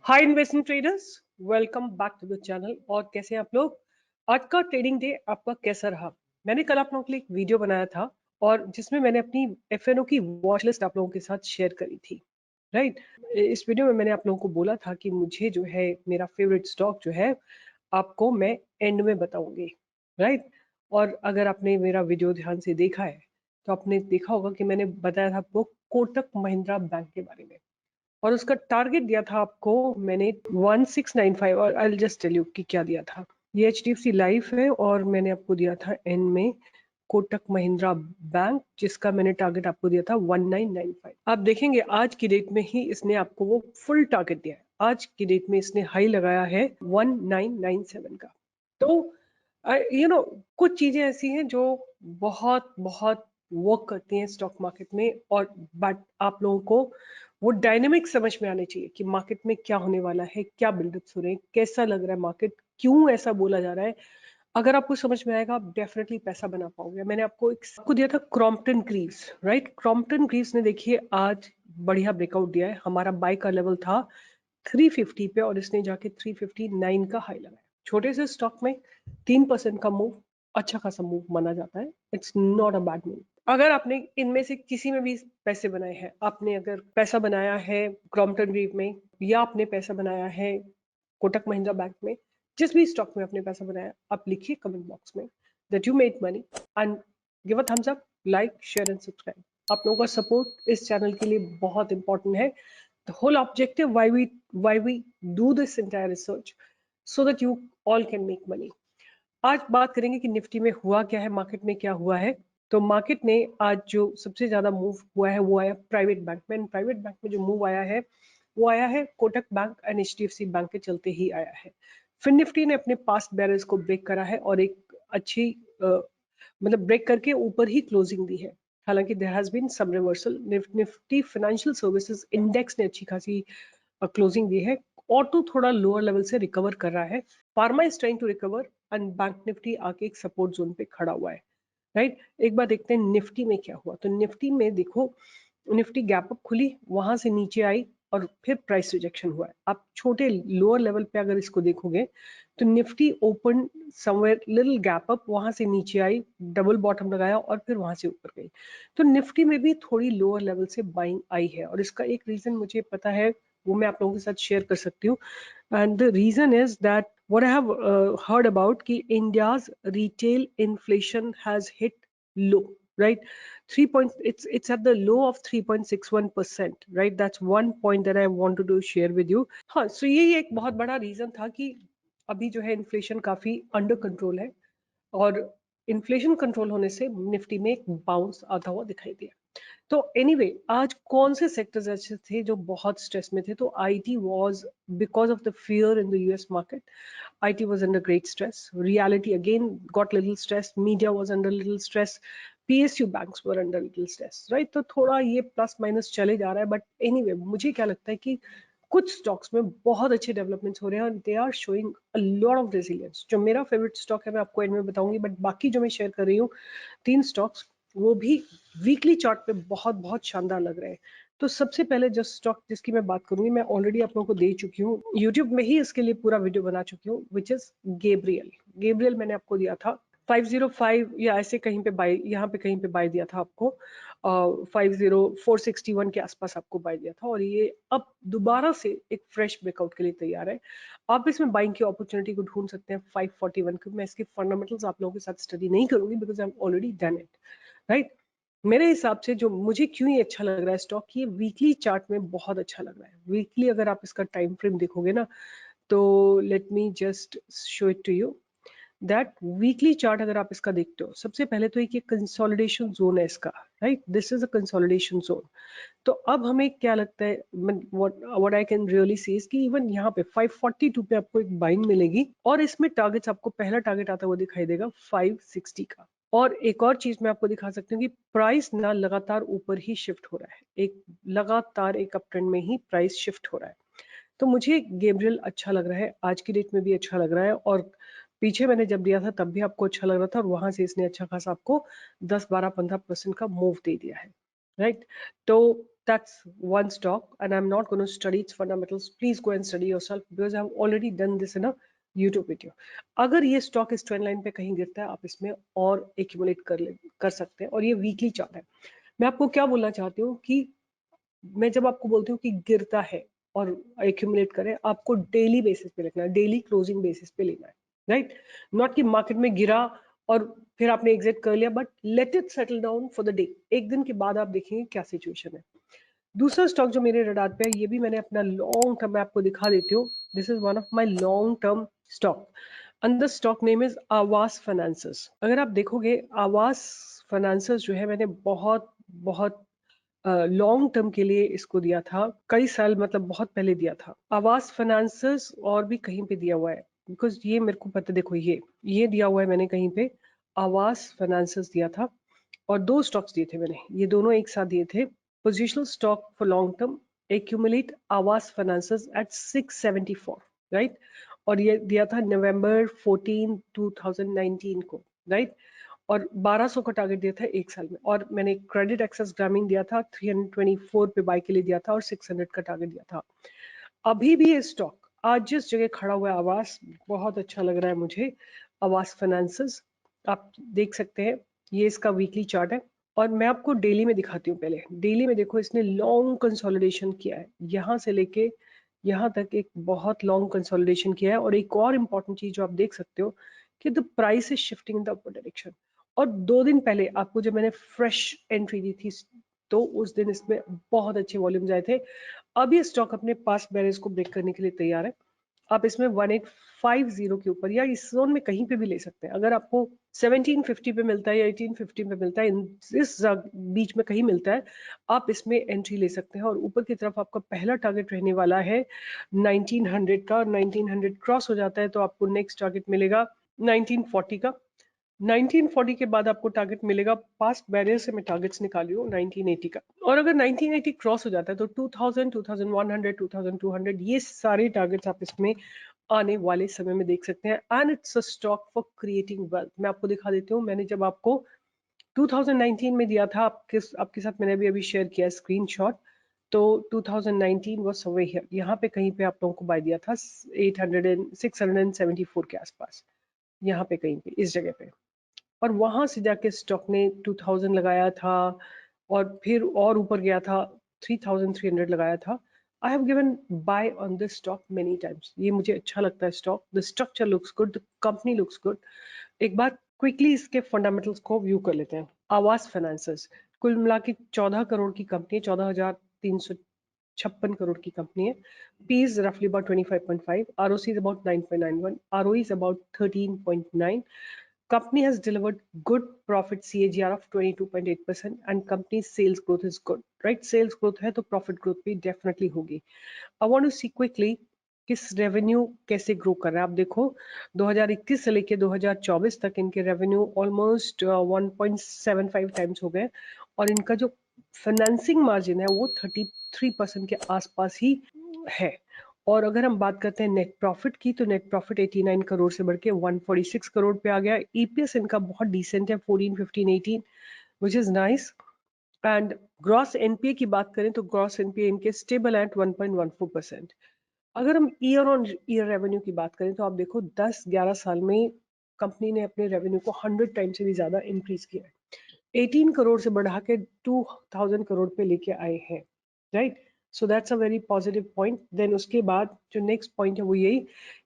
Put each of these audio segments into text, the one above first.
Hi investment traders, welcome back to the channel. और कैसे हैं आप लोग? आज का ट्रेडिंग डे आपका कैसा रहा? मैंने कल आप लोगों के लिए एक वीडियो बनाया था और जिसमें मैंने अपनी एफएनओ की वॉच लिस्ट आप लोगों के साथ शेयर करी थी, राइट? इस वीडियो में मैंने आप लोगों को बोला था कि मुझे जो है मेरा फेवरेट स्टॉक जो है आपको मैं एंड में बताऊंगी, राइट? और अगर आपने मेरा वीडियो ध्यान से देखा है तो आपने देखा होगा कि मैंने बताया था आपको कोटक महिंद्रा बैंक के बारे में और उसका टारगेट दिया था आपको मैंने 1695। और आई जस्ट टेल यू कि क्या दिया था। ये एचडीएफसी लाइफ है और मैंने आपको दिया था एन में कोटक महिंद्रा बैंक, जिसका मैंने टारगेट आपको दिया था 1995। आप देखेंगे आज की डेट में ही इसने आपको वो फुल टारगेट दिया है। आज की डेट में इसने हाई लगाया है 1997 का। तो कुछ चीजें ऐसी हैं जो बहुत बहुत वर्क करती हैं स्टॉक मार्केट में। और बट आप लोगों को वो डायनेमिक समझ में आने चाहिए कि मार्केट में क्या होने वाला है, क्या बिल्डअप्स हो रहे हैं, कैसा लग रहा है मार्केट, क्यों ऐसा बोला जा रहा है। अगर आपको समझ में आएगा आप डेफिनेटली पैसा बना पाओगे। मैंने आपको दिया था Crompton Greaves, right? Crompton Greaves ने देखिए आज बढ़िया ब्रेकआउट दिया है। हमारा बाय का लेवल था 350 पे और इसने जाके 359 का हाई लगाया। छोटे से स्टॉक में 3% का मूव अच्छा खासा मूव माना जाता है। It's not a bad move. अगर आपने इनमें से किसी में भी पैसे बनाए हैं, आपने अगर पैसा बनाया है क्रॉम्पटन ग्रीव में या आपने पैसा बनाया है कोटक महिंद्रा बैंक में, जिस भी स्टॉक में आपने पैसा बनाया, आप लिखिए कमेंट बॉक्स में that you made money and give a thumbs up, like, share and subscribe. आप लोगों का सपोर्ट इस चैनल के लिए बहुत इंपॉर्टेंट है। The whole objective why we do this entire research so that you all can make money. आज बात करेंगे कि निफ्टी में हुआ क्या है, मार्केट में क्या हुआ है। तो मार्केट ने आज जो सबसे ज्यादा मूव हुआ है वो आया प्राइवेट बैंक में। प्राइवेट बैंक में जो मूव आया है वो आया है Kotak bank and HDFC bank के चलते ही आया है। फिर निफ्टी ने अपने पास्ट बैरल्स को ब्रेक करा है और एक अच्छी मतलब ब्रेक करके ऊपर ही क्लोजिंग दी है। हालांकि there has been some reversal. Nifty financial services index ने अच्छी खासी क्लोजिंग दी है। ऑटो थोड़ा लोअर लेवल से रिकवर कर रहा है। Pharma is trying to recover and bank Nifty आके एक सपोर्ट जोन पे खड़ा हुआ है, राइट? एक बार देखते हैं निफ्टी में क्या हुआ। तो निफ्टी में देखो, निफ्टी गैप अप खुली, वहां से नीचे आई और फिर प्राइस रिजेक्शन हुआ है। आप छोटे लोअर लेवल पे अगर इसको देखोगे तो Nifty open somewhere little gap up, वहां से नीचे आई, डबल बॉटम लगाया और फिर वहां से ऊपर गई। तो निफ्टी में भी थोड़ी लोअर लेवल से बाइंग आई है और इसका एक रीजन मुझे पता है, वो मैं आप लोगों के साथ शेयर कर सकती हूँ। And the reason is that what I have heard about कि India's retail inflation has hit low, right? 3 point, it's at the low of 3.61%, right? That's one point that I wanted to share with you. हाँ, so ये एक बहुत बड़ा reason था कि अभी जो है इन्फ्लेशन काफी अंडर कंट्रोल है और इन्फ्लेशन कंट्रोल होने से निफ्टी में एक बाउंस आता हुआ दिखाई दिया। तो एनीवे आज कौन से सेक्टर्स ऐसे थे जो बहुत स्ट्रेस में थे? तो IT was, because of the fear in the US market, IT was under great stress. Reality again got little stress, media was under little stress, PSU banks were under little stress, right? तो थोड़ा ये plus minus चले जा रहा है। But anyway मुझे क्या लगता है कि कुछ स्टॉक्स में बहुत अच्छे डेवलपमेंट्स हो रहे हैं और they are showing a lot of resilience. जो मेरा फेवरेट स्टॉक है मैं आपको एंड में बताऊंगी, बट बाकी जो मैं शेयर कर रही हूँ 3 स्टॉक्स, वो भी वीकली चार्ट पे बहुत बहुत शानदार लग रहे हैं। तो सबसे पहले जो स्टॉक जिसकी मैं बात करूंगी, मैं ऑलरेडी आप लोगों को दे चुकी हूँ, यूट्यूब में ही इसके लिए पूरा वीडियो बना चुकी हूँ, विच इज गेब्रियल। गेब्रियल मैंने आपको दिया था 505 या ऐसे कहीं पे बाय, यहाँ पे कहीं पे बाय दिया था आपको 461 के आसपास आपको बाय दिया था और ये अब दोबारा से एक फ्रेश ब्रेकआउट के लिए तैयार है। आप इसमें बाइंग की अपॉर्चुनिटी को ढूंढ सकते हैं 541 को। मैं इसके फंडामेंटल्स आप लोगों के साथ स्टडी नहीं करूंगी because I am already done it, right? मेरे हिसाब से जो मुझे क्यों ये अच्छा लग रहा है स्टॉक, ये वीकली चार्ट में बहुत अच्छा लग रहा है। वीकली अगर आप इसका टाइम फ्रेम देखोगे ना, तो let me just show it to you that weekly chart अगर आप इसका देखते हो, सबसे पहले तो एक ये कंसोलिडेशन जोन है इसका, right? This is a consolidation zone. तो अब हमें क्या लगता है, what I can really see is कि इवन यहाँ पे 542 पे आपको एक बाइंग मिलेगी और इसमें टारगेट्स, आपको पहला टारगेट आता हुआ दिखाई देगा 560 का। और एक और चीज मैं आपको दिखा सकती हूँ कि प्राइस ना लगातार ऊपर ही शिफ्ट हो रहा है, एक लगातार एक अप ट्रेंड में ही प्राइस शिफ्ट हो रहा है। तो मुझे गेब्रियल अच्छा लग रहा है, आज की डेट में भी अच्छा लग रहा है और पीछे मैंने जब दिया था तब भी आपको अच्छा लग रहा था और वहां से इसने अच्छा खासा आपको 10 12 15% का मूव दे दिया है, राइट? तो that's one stock, and I'm not going to study its fundamentals. Please go and study yourself because I've already done this in a YouTube video. अगर ये स्टॉक इस ट्रेंड लाइन पे कहीं गिरता है, आप इसमें और एक्यूमुलेट कर सकते हैं, और ये वीकली चार्ट है। मैं आपको क्या बोलना चाहती हूँ कि मैं जब आपको बोलती हूँ कि गिरता है और एक्यूमुलेट करें, आपको डेली बेसिस पे लिखना है, डेली क्लोजिंग बेसिस पे लेना है, राइट? नॉट कि मार्केट में गिरा और फिर आपने एग्जिट कर लिया, but let it settle down for the day. एक दिन के बाद आप देखेंगे क्या सिचुएशन है। दूसरा स्टॉक जो मेरे रडार पे है, ये भी मैंने अपना लॉन्ग टर्म में आपको दिखा देती हूँ। This is one of my long term stock and the stock name is आवास फाइनेंसेस। अगर आप देखोगे आवास फाइनेंसेस जो है, मैंने बहुत बहुत लॉन्ग टर्म के लिए इसको दिया था, कई साल, मतलब बहुत पहले दिया था। आवास फाइनेंसेस और भी कहीं पे दिया हुआ है, बिकॉज ये मेरे को पता, देखो ये दिया हुआ है मैंने कहीं पे, आवास फाइनेंसेस दिया था, और दो स्टॉक्स दिए थे मैंने, ये दोनों एक साथ दिए थे। Positional stock for long term, accumulate आवास फाइनेंसेस एट 674, राइट? और ये दिया था नवंबर 14 2019 को, राइट? और 1200 का टारगेट दिया था एक साल में, और मैंने क्रेडिट एक्सेस ग्रामीण दिया था 324 पे बाय के लिए दिया था, और 600 का टारगेट दिया था। अभी भी ये स्टॉक आज जिस जगह खड़ा हुआ है, आवास, बहुत अच्छा लग रहा है मुझे। आवास फाइनेंसेस आप देख सकते हैं, ये इसका वीकली चार्ट है, और मैं आपको डेली में दिखाती हूँ। पहले डेली में देखो, इसने लॉन्ग कंसोलिडेशन किया है, यहाँ से लेके यहाँ तक एक बहुत लॉन्ग कंसोलिडेशन किया है। और एक और इम्पॉर्टेंट चीज जो आप देख सकते हो कि the price is shifting in the upper direction. और 2 दिन पहले आपको जब मैंने फ्रेश एंट्री दी थी, तो उस दिन इसमें बहुत अच्छे वॉल्यूम्स आए थे। अब ये स्टॉक अपने पास बैरियर्स को ब्रेक करने के लिए तैयार है। आप इसमें 1850 के ऊपर या इस जोन में कहीं पे भी ले सकते हैं। अगर आपको 1750 पे मिलता है या 1850 पे मिलता है, इस बीच में कहीं मिलता है, आप इसमें एंट्री ले सकते हैं। और ऊपर की तरफ आपका पहला टारगेट रहने वाला है 1900 का। 1900 क्रॉस हो जाता है तो आपको नेक्स्ट टारगेट मिलेगा 1940 का। 1940 के बाद आपको टारगेट मिलेगा, पास्ट बैरियर से मैं टारगेट्स निकाली हूँ, 1980 का। और अगर 1980 क्रॉस हो जाता है तो 2000, 2100, 2200, ये सारे टारगेट्स आप इसमें आने वाले समय में देख सकते हैं। And it's a stock for creating wealth. मैं आपको दिखा देती हूँ, मैंने जब आपको 2019 में दिया था, आपके साथ मैंने अभी शेयर किया स्क्रीनशॉट। तो 2019 वाज समवेयर हियर, यहाँ पे कहीं पे आप लोगों को बाय दिया था 674 के आसपास, यहाँ पे कहीं पे इस जगह पे। और वहां से जाके स्टॉक ने 2000 लगाया था, और फिर और ऊपर गया था, 3300 लगाया था। I have given by on this stock many times. ये मुझे अच्छा लगता है stock, the structure looks good, the company looks good. एक बार क्विकली इसके फंडामेंटल्स को व्यू कर लेते हैं। आवास फाइनेंसेस कुल मिला के 14 करोड़ की कंपनी है, 14,356 करोड़ की कंपनी है। P is roughly about 25.5, ROC is about 9.91, ROE is about 13.9. Company has delivered good profit CAGR of 22.8%, and company's sales growth is good, right? Sales growth है तो profit growth भी definitely होगी। I want to see quickly किस revenue कैसे grow कर रहा है। आप देखो 2021 से लेके 2024 तक इनके रेवेन्यू ऑलमोस्ट 1.75 टाइम्स हो गए, और इनका जो फाइनेंसिंग मार्जिन है वो 33% के आसपास ही है। और अगर हम बात करते हैं नेट प्रॉफिट की, तो नेट प्रॉफिट 89 करोड़ से बढ़ के 146 करोड़ पे आ गया। ईपीएस इनका बहुत डिसेंट है, 14, 15, 18, which is nice. And gross NPA की बात करें तो ग्रॉस एनपीए इनके स्टेबल एट 1.14%। अगर हम ईयर ऑन ईयर रेवेन्यू की बात करें तो आप देखो 10-11 साल में कंपनी ने अपने रेवेन्यू को 100 टाइम से भी ज्यादा इंक्रीज किया है। 18 करोड़ से बढ़ा के 2000 करोड़ पे लेके आए हैं, right? So that's a very positive point. Then उसके बाद जो नेक्स्ट पॉइंट है वो यही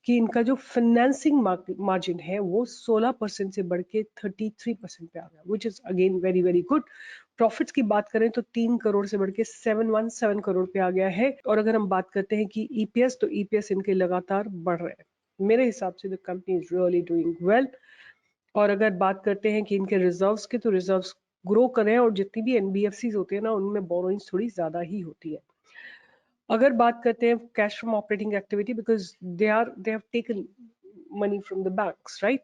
कि इनका जो फाइनेंसिंग मार्जिन है वो 16% से बढ़ के 33% पे आ गया, which is again very very good. Profits की बात करें तो 3 करोड़ से बढ़ के 717 करोड़ पे आ गया है। और अगर हम बात करते हैं कि ईपीएस, तो ईपीएस इनके लगातार बढ़ रहे हैं। मेरे हिसाब से the company is really doing well. और अगर बात करते हैं कि इनके रिजर्व्स की, तो रिजर्व्स ग्रो कर रहे हैं, और जितनी भी एनबीएफसी होते हैं ना, उनमें बोरोइंग्स थोड़ी ज्यादा ही होती है। अगर बात करते हैं cash from operating activity, because they have taken money from the banks, right?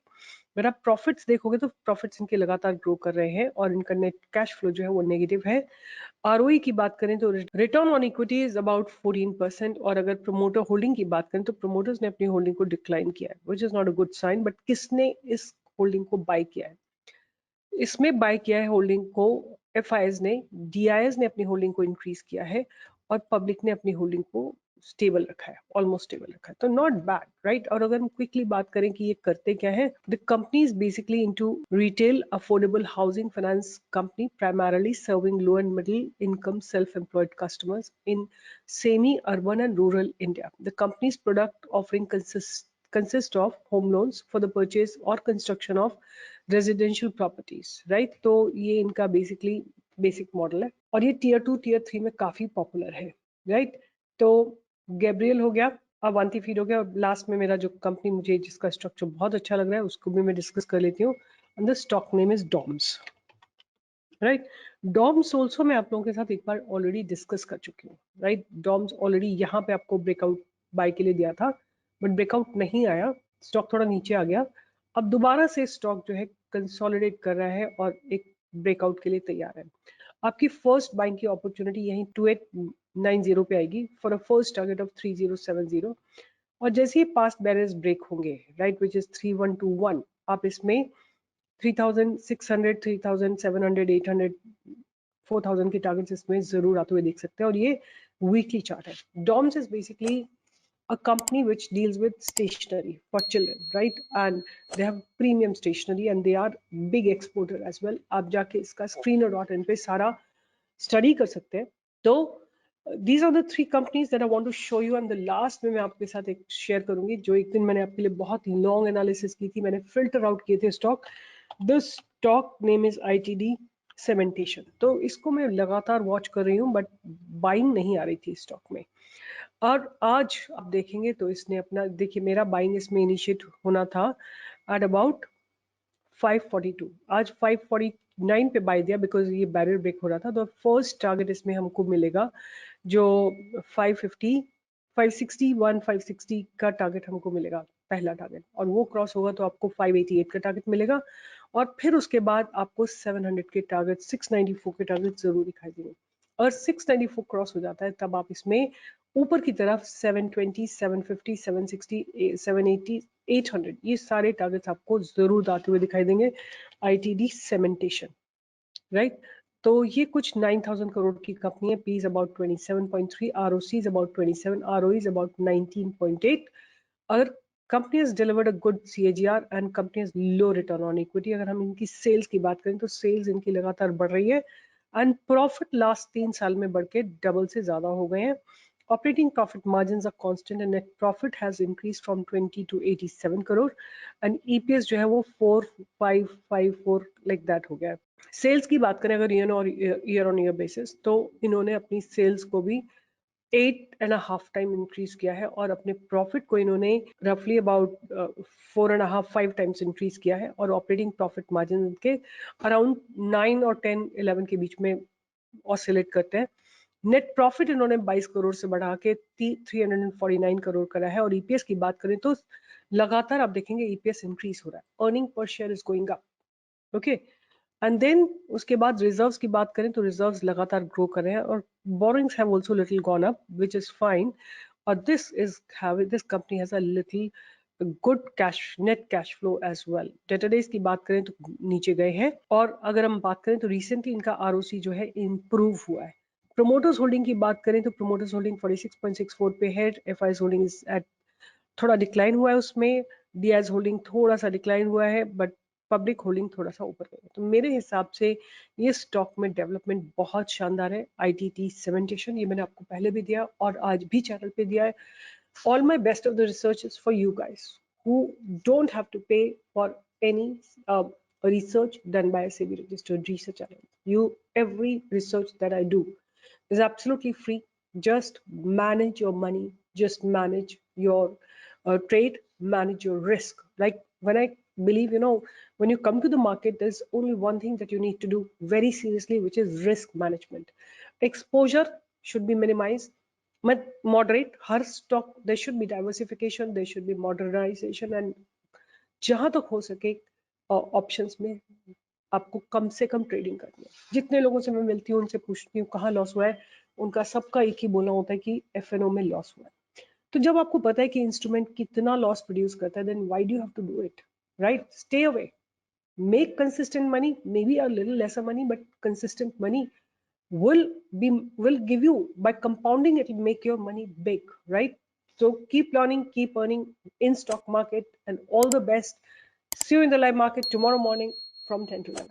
अगर आप प्रॉफिट्स देखोगे तो प्रॉफिट्स इनके लगातार ग्रो कर रहे हैं, और इनका नेट कैश फ्लो जो है वो नेगेटिव है। आरओई की बात करें तो return on equity is about 14%। और अगर प्रोमोटर होल्डिंग की बात करें तो प्रोमोटर्स ने अपनी होल्डिंग को डिक्लाइन किया है, which is not a good sign. But किसने इस होल्डिंग को बाय किया है? इसमें बाय किया है होल्डिंग को एफआईएस ने, डीआईएस ने अपनी होल्डिंग को इंक्रीज किया है और पब्लिक ने अपनी होल्डिंग को स्टेबल रखा है, ऑलमोस्ट स्टेबल रखा है, तो नॉट बैड, राइट। और अगर हम क्विकली बात करें कि ये करते क्या है, the company is basically into retail affordable housing finance company, primarily serving low and middle income self employed customers in semi urban and rural India. The company's product offering consist of home loans for the purchase or construction of residential properties, right? तो ये इनका basically basic model है और ये tier 2 tier 3 में काफी popular है, right. तो गैब्रियल हो गया, अवांती फीड हो गया, और लास्ट में मेरा जो कंपनी मुझे जिसका स्ट्रक्चर बहुत अच्छा लग रहा है उसको भी मैं डिस्कस कर लेती हूँ, and the stock name is Doms, right. Doms also मैं आप लोगों के साथ एक बार ऑलरेडी डिस्कस कर चुकी हूँ, राइट। डॉम्स ऑलरेडी यहाँ पे आपको ब्रेकआउट बाय के लिए दिया था, बट ब्रेकआउट नहीं आया, स्टॉक थोड़ा नीचे आ गया। अब दोबारा से स्टॉक जो है कंसोलिडेट कर रहा है और एक ब्रेकआउट के लिए तैयार है। आपकी फर्स्ट बाइंग की अपॉर्चुनिटी यहीं 2890 पे आएगी for a first target of 3070, और जैसे ही पास्ट बैरियर्स ब्रेक होंगे, राइट, विच इज 3121, आप इसमें 3600, 3700, 800, 4000 के टारगेट्स इसमें जरूर आते हुए देख सकते हैं। और ये वीकली चार्ट है। Doms is basically a company which deals with stationery for children, right? And they have premium stationery and they are big exporter as well. आप जाके इसका screener.in पे सारा स्टडी कर सकते हैं। तो these are the three companies that I want to show you, and the last में मैं आपके साथ एक शेयर करूंगी जो एक दिन मैंने आपके लिए बहुत लॉन्ग एनालिसिस की थी, मैंने फिल्टर आउट किए थे stock. The stock name is ITD Cementation. तो इसको मैं लगातार वॉच कर रही हूँ, बट बाइंग नहीं आ रही थी स्टॉक में। और आज आप देखेंगे तो इसने अपना, देखिए मेरा बाइंग इसमें इनिशिएट होना था एट अबाउट 542, आज 549 पे बाय दिया बिकॉज ये बैरियर ब्रेक हो रहा था। तो फर्स्ट टारगेट इसमें हमको मिलेगा जो 550, 561, 560 का टारगेट हमको मिलेगा, पहला टारगेट, और वो क्रॉस होगा तो आपको 588 का टारगेट मिलेगा, और फिर उसके बाद आपको 700 के टारगेट, 694 के टारगेट जरूर दिखाई देंगे। और 694 क्रॉस हो जाता है तब आप इसमें ऊपर की तरफ 720, 750, 760, 780, 800 ये सारे टारगेट्स आपको जरूर आते हुए दिखाई देंगे आईटीडी सेमेंटेशन, राइट। तो ये कुछ 9000 करोड़ की कंपनी है, P is about 27.3, ROC is about 27, ROE is about 19.8। अगर company has delivered a good CAGR and company has low return on equity। अगर हम इनकी सेल्स की बात करें तो सेल्स इनकी लगातार बढ़ रही है, एंड प्रॉफिट लास्ट 3 साल में बढ़ के डबल से ज्यादा हो गए हैं। Operating profit margins are constant and net profit has increased from 20 to 87 crore, and EPS जो है वो 4554 like that हो गया है। सेल्स की बात करें अगर ईयर ऑन ईयर बेसिस, तो इन्होंने अपनी सेल्स को भी 8.5 टाइम इंक्रीज किया है, और अपने प्रॉफिट को इन्होंने रफली अबाउट 4.5, 5 टाइम्स इंक्रीज किया है, और ऑपरेटिंग प्रॉफिट मार्जिन के अराउंड 9 और 10, 11 के बीच में ऑसिलेट करते हैं। नेट प्रॉफिट इन्होंने 22 करोड़ से बढ़ा के 349 करोड़ करा है, और ईपीएस की बात करें तो लगातार आप देखेंगे ईपीएस इंक्रीज हो रहा है, अर्निंग पर share is going up, okay. And then उसके बाद रिजर्व्स की बात करें तो रिजर्व्स लगातार ग्रो कर रहे हैं, और borrowings have also little gone up which is fine, और this company has a little good cash, net cash flow as well. Debtor days की बात करें तो नीचे गए हैं, और अगर हम बात करें तो रिसेंटली इनका आरओसी जो है इंप्रूव हुआ है। प्रोमोटर्स होल्डिंग की बात करें तो प्रोमोटर्स होल्डिंग 46.64 पे है, एफआईएस होल्डिंग इज एट, थोड़ा डिक्लाइन हुआ है उसमें, डीआईएस होल्डिंग थोड़ा सा डिक्लाइन हुआ है, बट पब्लिक होल्डिंग थोड़ा सा ऊपर गया। तो मेरे हिसाब से ये स्टॉक में डेवलपमेंट बहुत शानदार है। आईटीटी सेमेंटेशन, ये मैंने आपको पहले भी दिया और आज भी चैनल पे दिया है। All my best of the research is for you guys who don't have to pay for any research done by a SEBI registered research analyst. Every research that I do is absolutely free. Just manage your money, just manage your trade, manage your risk. Like when I believe, when you come to the market, there's only one thing that you need to do very seriously, which is risk management. Exposure should be minimized, moderate, her stock, there should be diversification, there should be modernization, and जहां तक हो सके options में आपको कम से कम trading करनी है। जितने लोगों से मैं मिलती हूँ उनसे पूछती हूँ कहाँ लॉस हुआ है, उनका सबका एक ही बोलना होता है कि एफएनओ में लॉस हुआ है। तो जब आपको पता है कि इंस्ट्रूमेंट कितना लॉस प्रोड्यूस करता है, then why do you have to do it, right? Stay away, make consistent money, maybe a little lesser money, but consistent money will will give you, by compounding it will make your money big, right? So keep learning, keep earning in stock market, and all the best. See you in the live market tomorrow morning from 10 to 11.